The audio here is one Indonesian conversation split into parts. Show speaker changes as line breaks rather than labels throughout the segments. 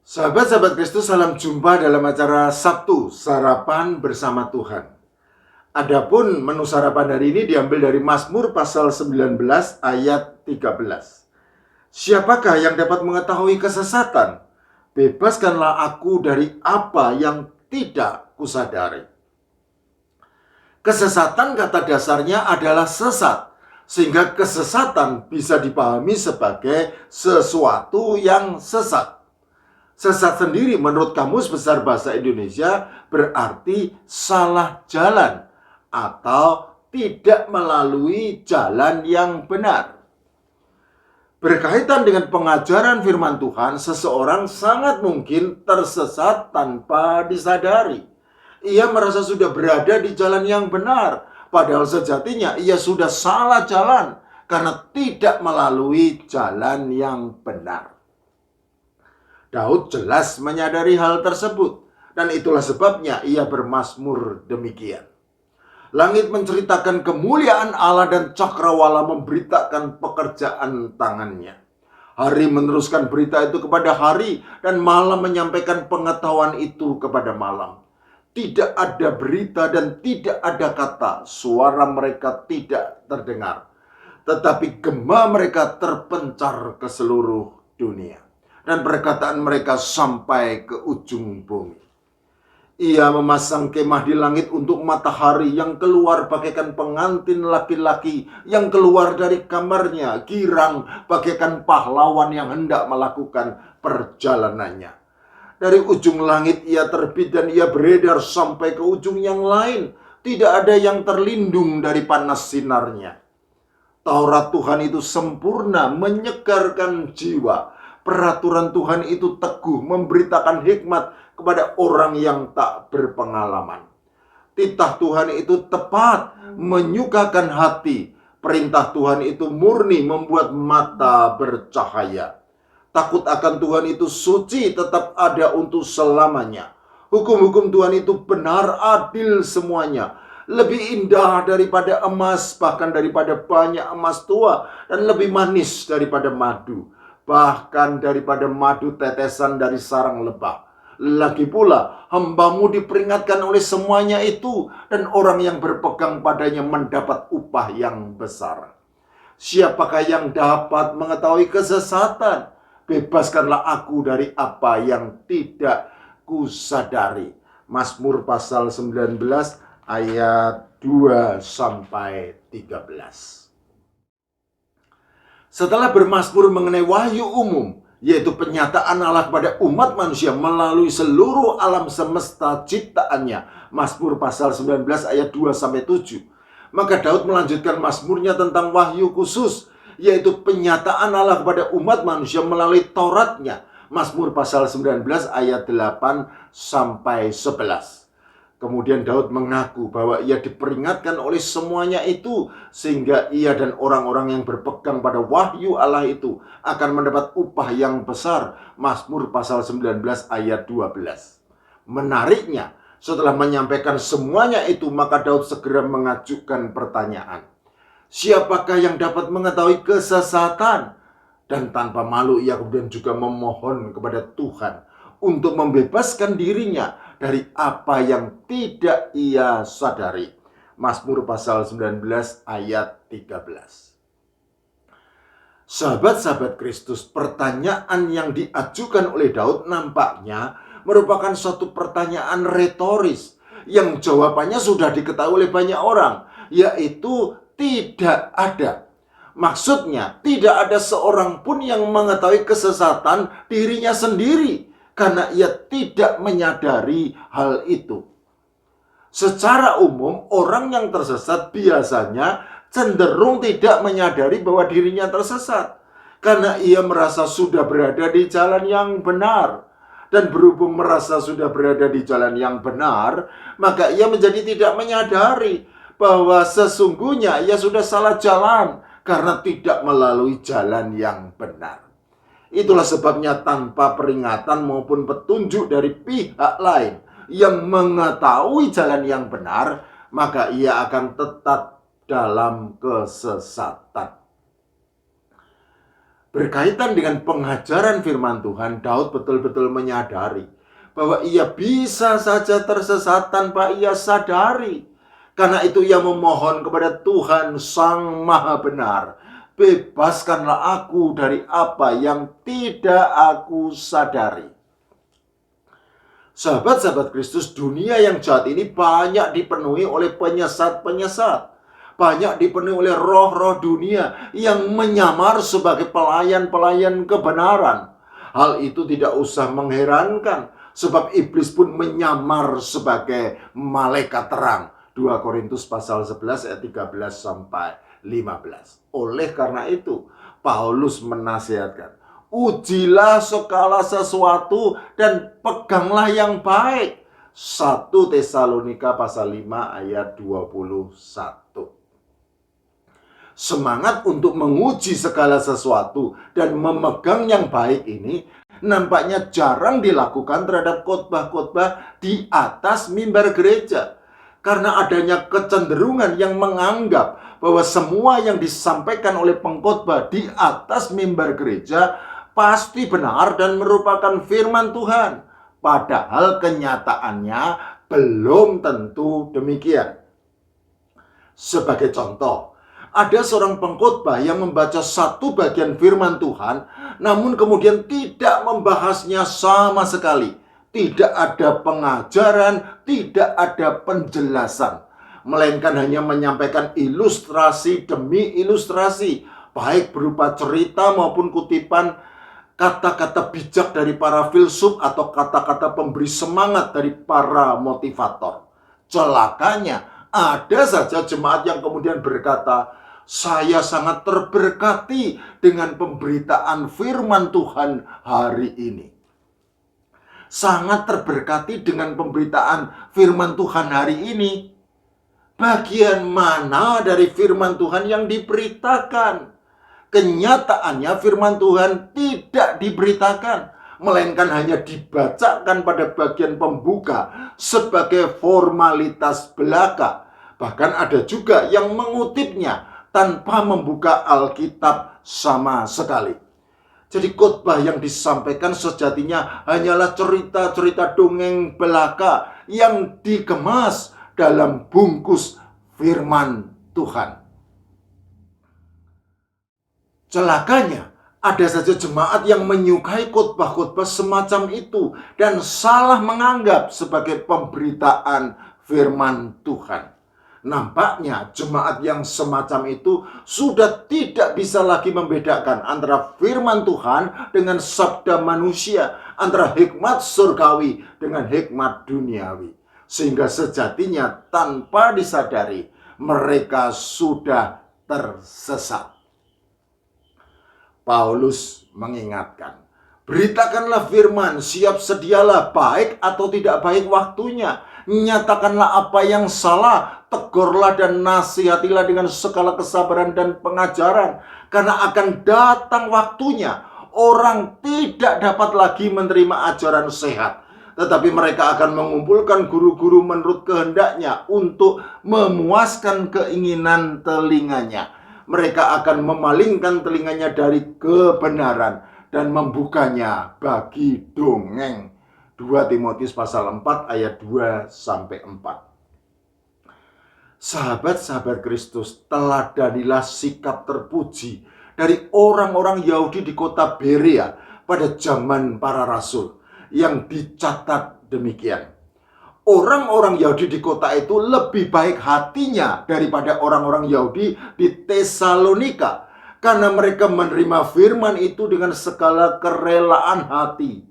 Sahabat-sahabat Kristus, salam jumpa dalam acara Sabtu, Sarapan Bersama Tuhan. Adapun menu sarapan hari ini diambil dari Mazmur pasal 19 ayat 13. Siapakah yang dapat mengetahui kesesatan? Bebaskanlah aku dari apa yang tidak kusadari. Kesesatan kata dasarnya adalah sesat, sehingga kesesatan bisa dipahami sebagai sesuatu yang sesat. Sesat sendiri menurut Kamus Besar Bahasa Indonesia berarti salah jalan atau tidak melalui jalan yang benar. Berkaitan dengan pengajaran firman Tuhan, seseorang sangat mungkin tersesat tanpa disadari. Ia merasa sudah berada di jalan yang benar, padahal sejatinya ia sudah salah jalan karena tidak melalui jalan yang benar. Daud jelas menyadari hal tersebut, dan itulah sebabnya ia bermazmur demikian. Langit menceritakan kemuliaan Allah dan cakrawala memberitakan pekerjaan tangannya. Hari meneruskan berita itu kepada hari, dan malam menyampaikan pengetahuan itu kepada malam. Tidak ada berita dan tidak ada kata, suara mereka tidak terdengar. Tetapi gema mereka terpencar ke seluruh dunia, dan perkataan mereka sampai ke ujung bumi. Ia memasang kemah di langit untuk matahari yang keluar bagaikan pengantin laki-laki yang keluar dari kamarnya, girang bagaikan pahlawan yang hendak melakukan perjalanannya. Dari ujung langit ia terbit dan ia beredar sampai ke ujung yang lain. Tidak ada yang terlindung dari panas sinarnya. Taurat Tuhan itu sempurna, menyegarkan jiwa. Peraturan Tuhan itu teguh, memberitakan hikmat kepada orang yang tak berpengalaman. Titah Tuhan itu tepat, menyukakan hati. Perintah Tuhan itu murni, membuat mata bercahaya. Takut akan Tuhan itu suci, tetap ada untuk selamanya. Hukum-hukum Tuhan itu benar, adil semuanya. Lebih indah daripada emas, bahkan daripada banyak emas tua, dan lebih manis daripada madu, bahkan daripada madu tetesan dari sarang lebah. Lagi pula, hambamu diperingatkan oleh semuanya itu, dan orang yang berpegang padanya mendapat upah yang besar. Siapakah yang dapat mengetahui kesesatan? Bebaskanlah aku dari apa yang tidak kusadari. Mazmur pasal 19 ayat 2 sampai 13. Setelah bermazmur mengenai wahyu umum, yaitu penyataan Allah kepada umat manusia melalui seluruh alam semesta ciptaannya, Mazmur pasal 19 ayat 2 sampai 7. Maka Daud melanjutkan mazmurnya tentang wahyu khusus, yaitu penyataan Allah kepada umat manusia melalui Tauratnya, Mazmur pasal 19 ayat 8 sampai 11. Kemudian Daud mengaku bahwa ia diperingatkan oleh semuanya itu, sehingga ia dan orang-orang yang berpegang pada wahyu Allah itu akan mendapat upah yang besar. Mazmur pasal 19 ayat 12. Menariknya, setelah menyampaikan semuanya itu, maka Daud segera mengajukan pertanyaan. Siapakah yang dapat mengetahui kesesatan? Dan tanpa malu ia kemudian juga memohon kepada Tuhan untuk membebaskan dirinya dari apa yang tidak ia sadari. Mazmur pasal 19 ayat 13. Sahabat-sahabat Kristus, pertanyaan yang diajukan oleh Daud nampaknya merupakan suatu pertanyaan retoris yang jawabannya sudah diketahui oleh banyak orang, yaitu tidak ada. Maksudnya, tidak ada seorang pun yang mengetahui kesesatan dirinya sendiri, karena ia tidak menyadari hal itu. Secara umum, orang yang tersesat biasanya cenderung tidak menyadari bahwa dirinya tersesat, karena ia merasa sudah berada di jalan yang benar. Dan berhubung merasa sudah berada di jalan yang benar, maka ia menjadi tidak menyadari bahwa sesungguhnya ia sudah salah jalan karena tidak melalui jalan yang benar. Itulah sebabnya tanpa peringatan maupun petunjuk dari pihak lain yang mengetahui jalan yang benar, maka ia akan tetap dalam kesesatan. Berkaitan dengan pengajaran firman Tuhan, Daud betul-betul menyadari bahwa ia bisa saja tersesat tanpa ia sadari. Karena itu ia memohon kepada Tuhan Sang Maha Benar, bebaskanlah aku dari apa yang tidak aku sadari. Sahabat-sahabat Kristus, dunia yang jahat ini banyak dipenuhi oleh penyesat-penyesat. Banyak dipenuhi oleh roh-roh dunia yang menyamar sebagai pelayan-pelayan kebenaran. Hal itu tidak usah mengherankan, sebab iblis pun menyamar sebagai malaikat terang. 2 Korintus pasal 11 ayat 13 sampai 15. Oleh karena itu, Paulus menasihatkan, ujilah segala sesuatu dan peganglah yang baik. 1 Tesalonika pasal 5 ayat 21. Semangat untuk menguji segala sesuatu dan memegang yang baik ini nampaknya jarang dilakukan terhadap khotbah-khotbah di atas mimbar gereja. Karena adanya kecenderungan yang menganggap bahwa semua yang disampaikan oleh pengkhotbah di atas mimbar gereja pasti benar dan merupakan firman Tuhan. Padahal kenyataannya belum tentu demikian. Sebagai contoh, ada seorang pengkhotbah yang membaca satu bagian firman Tuhan, namun kemudian tidak membahasnya sama sekali. Tidak ada pengajaran, tidak ada penjelasan, melainkan hanya menyampaikan ilustrasi demi ilustrasi, baik berupa cerita maupun kutipan kata-kata bijak dari para filsuf atau kata-kata pemberi semangat dari para motivator. Celakanya, ada saja jemaat yang kemudian berkata, saya sangat terberkati dengan pemberitaan firman Tuhan hari ini. Sangat terberkati dengan pemberitaan firman Tuhan hari ini. Bagian mana dari firman Tuhan yang diberitakan? Kenyataannya firman Tuhan tidak diberitakan, melainkan hanya dibacakan pada bagian pembuka sebagai formalitas belaka. Bahkan ada juga yang mengutipnya tanpa membuka Alkitab sama sekali. Jadi khotbah yang disampaikan sejatinya hanyalah cerita-cerita dongeng belaka yang dikemas dalam bungkus firman Tuhan. Celakanya, ada saja jemaat yang menyukai khotbah-khotbah semacam itu dan salah menganggap sebagai pemberitaan firman Tuhan. Nampaknya jemaat yang semacam itu sudah tidak bisa lagi membedakan antara firman Tuhan dengan sabda manusia, antara hikmat surgawi dengan hikmat duniawi. Sehingga sejatinya tanpa disadari mereka sudah tersesat. Paulus mengingatkan, beritakanlah firman, siap sedialah, baik atau tidak baik waktunya. Nyatakanlah apa yang salah, tegurlah dan nasihatilah dengan segala kesabaran dan pengajaran. Karena akan datang waktunya, orang tidak dapat lagi menerima ajaran sehat. Tetapi mereka akan mengumpulkan guru-guru menurut kehendaknya untuk memuaskan keinginan telinganya. Mereka akan memalingkan telinganya dari kebenaran dan membukanya bagi dongeng. 2 Timotius pasal 4 ayat 2 sampai 4. Sahabat-sahabat Kristus, teladanilah sikap terpuji dari orang-orang Yahudi di kota Berea pada zaman para rasul yang dicatat demikian. Orang-orang Yahudi di kota itu lebih baik hatinya daripada orang-orang Yahudi di Tesalonika, karena mereka menerima firman itu dengan segala kerelaan hati.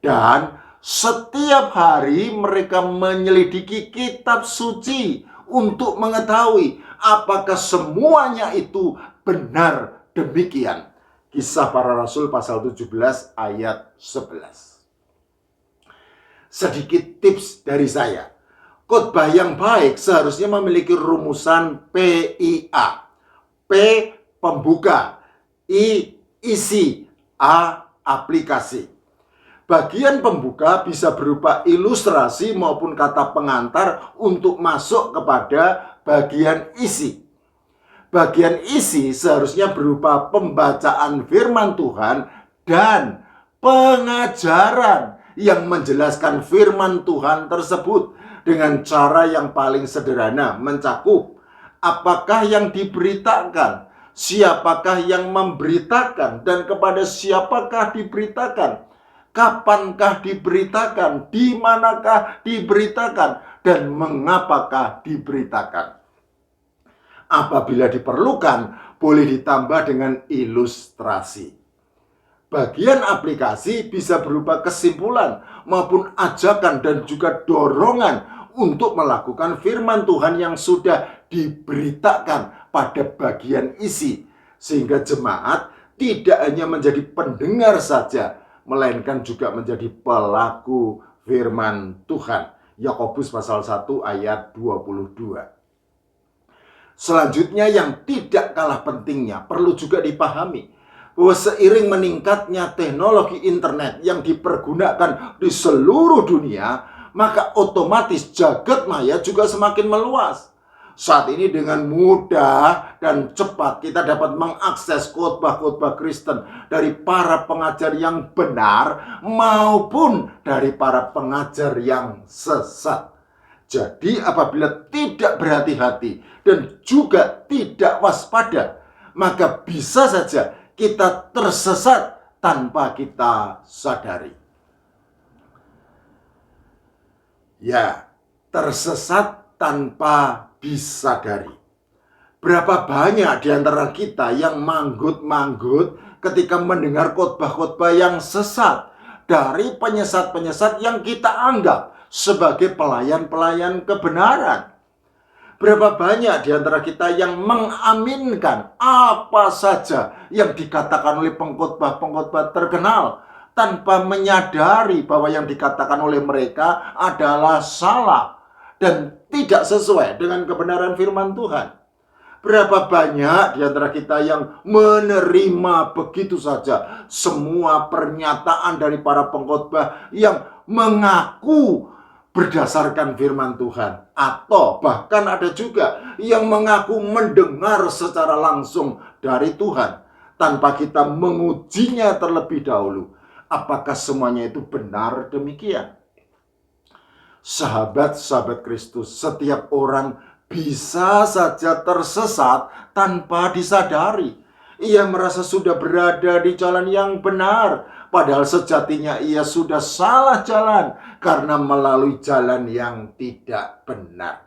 Dan setiap hari mereka menyelidiki kitab suci untuk mengetahui apakah semuanya itu benar demikian. Kisah para Rasul pasal 17 ayat 11. Sedikit tips dari saya. Khotbah yang baik seharusnya memiliki rumusan PIA. P, pembuka. I, isi. A, aplikasi. Bagian pembuka bisa berupa ilustrasi maupun kata pengantar untuk masuk kepada bagian isi. Bagian isi seharusnya berupa pembacaan firman Tuhan dan pengajaran yang menjelaskan firman Tuhan tersebut dengan cara yang paling sederhana, mencakup apakah yang diberitakan, siapakah yang memberitakan, dan kepada siapakah diberitakan, kapankah diberitakan, di manakah diberitakan, dan mengapakah diberitakan. Apabila diperlukan, boleh ditambah dengan ilustrasi. Bagian aplikasi bisa berupa kesimpulan maupun ajakan dan juga dorongan untuk melakukan firman Tuhan yang sudah diberitakan pada bagian isi, sehingga jemaat tidak hanya menjadi pendengar saja, melainkan juga menjadi pelaku firman Tuhan. Yakobus pasal 1 ayat 22. Selanjutnya yang tidak kalah pentingnya perlu juga dipahami bahwa seiring meningkatnya teknologi internet yang dipergunakan di seluruh dunia, maka otomatis jagat maya juga semakin meluas. Saat ini dengan mudah dan cepat kita dapat mengakses khotbah-khotbah Kristen dari para pengajar yang benar maupun dari para pengajar yang sesat. Jadi apabila tidak berhati-hati dan juga tidak waspada, maka bisa saja kita tersesat tanpa kita sadari. Ya, tersesat tanpa disadari. Berapa banyak di antara kita yang manggut-manggut ketika mendengar khotbah-khotbah yang sesat dari penyesat-penyesat yang kita anggap sebagai pelayan-pelayan kebenaran. Berapa banyak di antara kita yang mengaminkan apa saja yang dikatakan oleh pengkhotbah-pengkhotbah terkenal tanpa menyadari bahwa yang dikatakan oleh mereka adalah salah dan tidak sesuai dengan kebenaran firman Tuhan. Berapa banyak di antara kita yang menerima begitu saja semua pernyataan dari para pengkhotbah yang mengaku berdasarkan firman Tuhan, atau bahkan ada juga yang mengaku mendengar secara langsung dari Tuhan tanpa kita mengujinya terlebih dahulu. Apakah semuanya itu benar demikian? Sahabat-sahabat Kristus, setiap orang bisa saja tersesat tanpa disadari. Ia merasa sudah berada di jalan yang benar, padahal sejatinya ia sudah salah jalan karena melalui jalan yang tidak benar.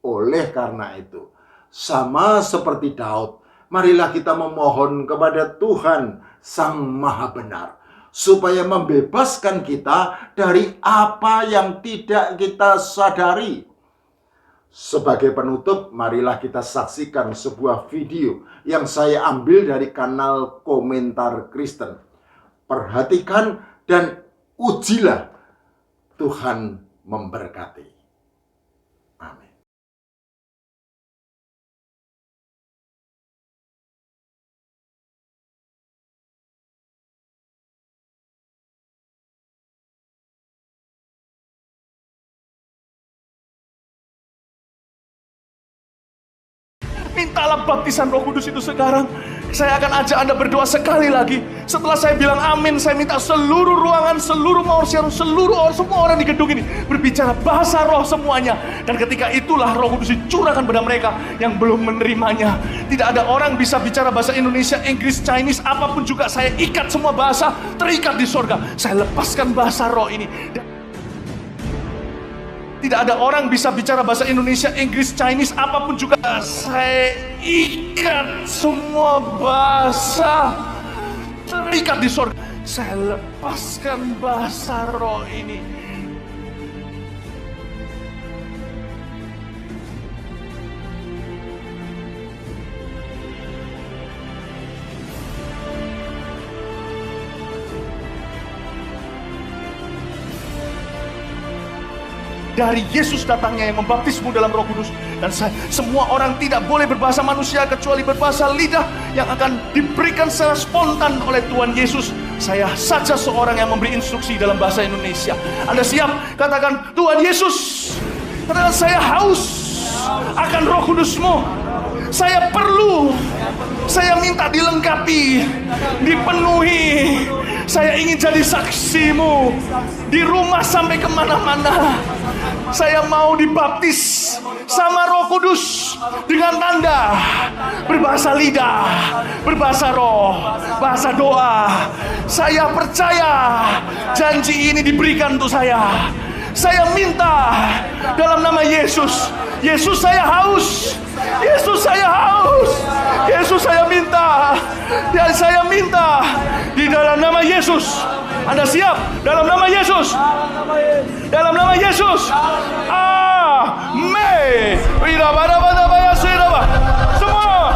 Oleh karena itu, sama seperti Daud, marilah kita memohon kepada Tuhan Sang Maha Benar, supaya membebaskan kita dari apa yang tidak kita sadari. Sebagai penutup, marilah kita saksikan sebuah video yang saya ambil dari kanal Komentar Kristen. Perhatikan dan ujilah, Tuhan memberkati. Amin.
Mintalah baptisan Roh Kudus itu sekarang. Saya akan ajak Anda berdoa sekali lagi. Setelah saya bilang amin, saya minta seluruh ruangan, seluruh maursiarum, semua orang di gedung ini berbicara bahasa roh semuanya. Dan ketika itulah Roh Kudus dicurahkan pada mereka yang belum menerimanya. Tidak ada orang bisa bicara bahasa Indonesia, Inggris, Chinese, apapun juga. Saya ikat semua bahasa, terikat di sorga. Saya lepaskan bahasa roh ini. Tidak ada orang bisa bicara bahasa Indonesia, Inggris, Chinese, apapun juga. Saya ikat semua bahasa, terikat di surga. Saya lepaskan bahasa roh ini. Dari Yesus datangnya yang membaptismu dalam Roh Kudus. Dan semua orang tidak boleh berbahasa manusia kecuali berbahasa lidah yang akan diberikan secara spontan oleh Tuhan Yesus. Saya saja seorang yang memberi instruksi dalam bahasa Indonesia. Anda siap? Katakan, Tuhan Yesus, katakan, saya haus akan Roh Kudus-Mu. Saya perlu, saya minta dilengkapi, dipenuhi. Saya ingin jadi saksimu di rumah sampai kemana-mana. Saya mau dibaptis sama Roh Kudus dengan tanda berbahasa lidah, berbahasa roh, bahasa doa. Saya percaya janji ini diberikan untuk saya. Saya minta dalam nama Yesus. Yesus, saya haus. Yesus, saya haus. Yesus, saya minta. Dan saya minta di dalam nama Yesus. Anda siap? Dalam nama Yesus. Dalam nama Yesus. Amin. Semua.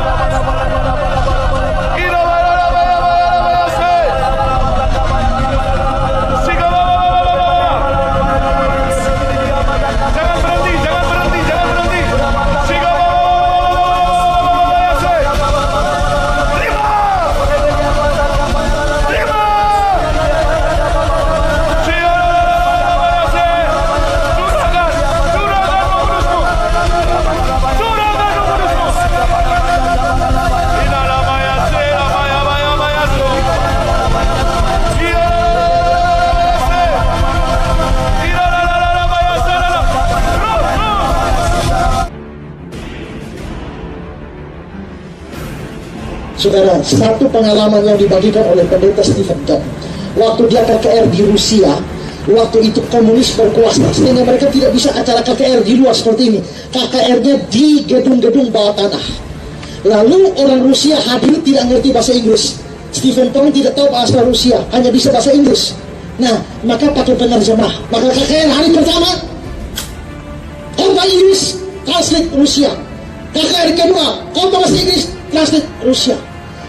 Saudara, satu pengalaman yang dibagikan oleh pendeta Stephen Todd, waktu dia KKR di Rusia, waktu itu komunis berkuasa, sehingga mereka tidak bisa acara KKR di luar seperti ini. KKR-nya di gedung-gedung bawah tanah. Lalu orang Rusia hadir tidak ngerti bahasa Inggris. Stephen Todd tidak tahu bahasa Rusia, hanya bisa bahasa Inggris. Nah, maka pakai penerjemah. Maka KKR hari pertama, khotbah Inggris, translate Rusia. KKR kedua, khotbah bahasa Inggris, translate Rusia.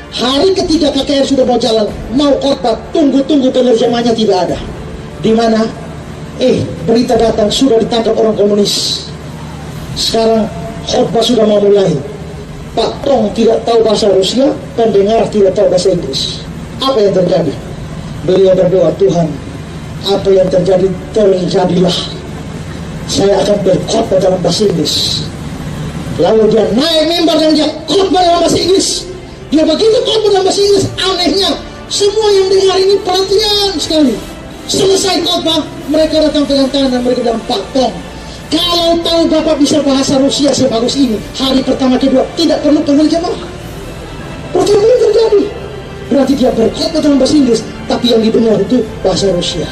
Hari ketiga KKR sudah mau jalan, mau khotbah, tunggu-tunggu penerjemahnya tidak ada. Di mana? Berita datang sudah ditangkap orang komunis. Sekarang khotbah sudah mau mulai. Pak Tong tidak tahu bahasa Rusia, pendengar tidak tahu bahasa Inggris. Apa yang terjadi? Beliau berdoa, Tuhan, apa yang terjadi terjadilah. Saya akan berkhotbah dalam bahasa Inggris. Lalu dia naik mimbar dan dia khotbah dalam bahasa Inggris. Dia begitu khotbah dalam bahasa Inggris, anehnya semua yang dengar ini perhatian sekali. Selesai khotbah, mereka datang pegang tangan dan mereka bilang, Pak Tong, kalau tahu Bapak bisa bahasa Rusia sebagus ini, hari pertama kedua tidak perlu penerjemah. Pertama yang terjadi, berarti dia berkhotbah dalam bahasa Inggris, tapi yang didengar itu bahasa Rusia.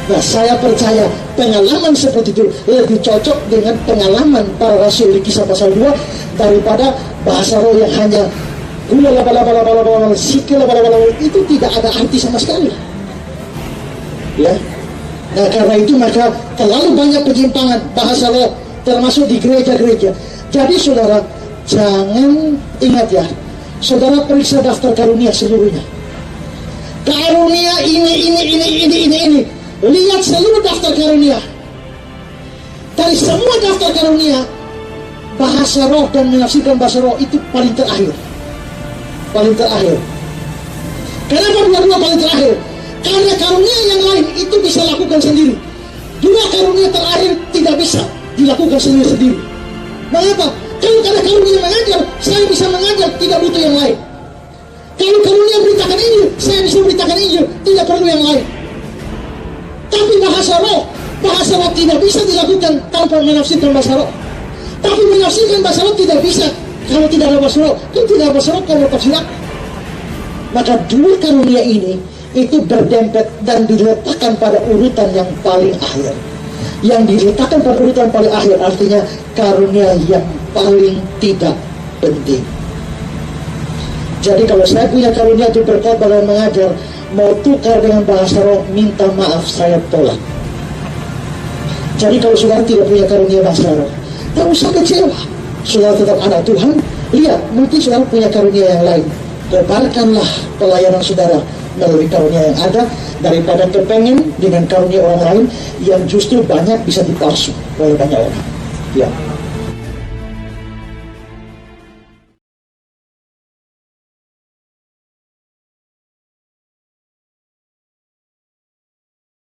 Nah, saya percaya pengalaman seperti itu lebih cocok dengan pengalaman para rasul di Kisah pasal 2 daripada bahasa roh yang hanya itu tidak ada arti sama sekali. Ya. Nah, karena itu maka terlalu banyak penyimpangan bahasa roh termasuk di gereja-gereja. Jadi saudara, jangan ingat ya, saudara periksa daftar karunia seluruhnya. Karunia ini. Lihat seluruh daftar karunia. Dari semua daftar karunia, bahasa roh dan menafsirkan bahasa roh itu paling terakhir. Paling terakhir. Kenapa dua-dua paling terakhir? Karena karunia yang lain itu bisa lakukan sendiri. Dua karunia terakhir tidak bisa dilakukan sendiri-sendiri. Mengapa? Kalau karena karunia mengajar, saya bisa mengajar, tidak butuh yang lain. Kalau karunia beritakan Injil, saya bisa beritakan Injil, tidak perlu yang lain. Tapi bahasa roh tidak bisa dilakukan tanpa menafsirkan bahasa roh. Tapi menafsirkan bahasa roh tidak bisa kalau tidak ada bahasa roh. Kalau tidak ada bahasa roh, kalau tafsiran. Maka dua karunia ini itu berdempet dan diletakkan pada urutan yang paling akhir. Yang diletakkan pada urutan paling akhir artinya karunia yang paling tidak penting. Jadi kalau saya punya karunia itu berkhotbah dan mengajar, mau tukar dengan bahasa roh, minta maaf, saya tolak. Jadi kalau saudara tidak punya karunia bahasa roh, tak usah kecewa. Saudara tetap anak Tuhan. Lihat, mungkin saudara punya karunia yang lain. Tebarkanlah pelayanan saudara melalui karunia yang ada, daripada kepengen dengan karunia orang lain yang justru banyak bisa dipalsu oleh banyak orang. Ya.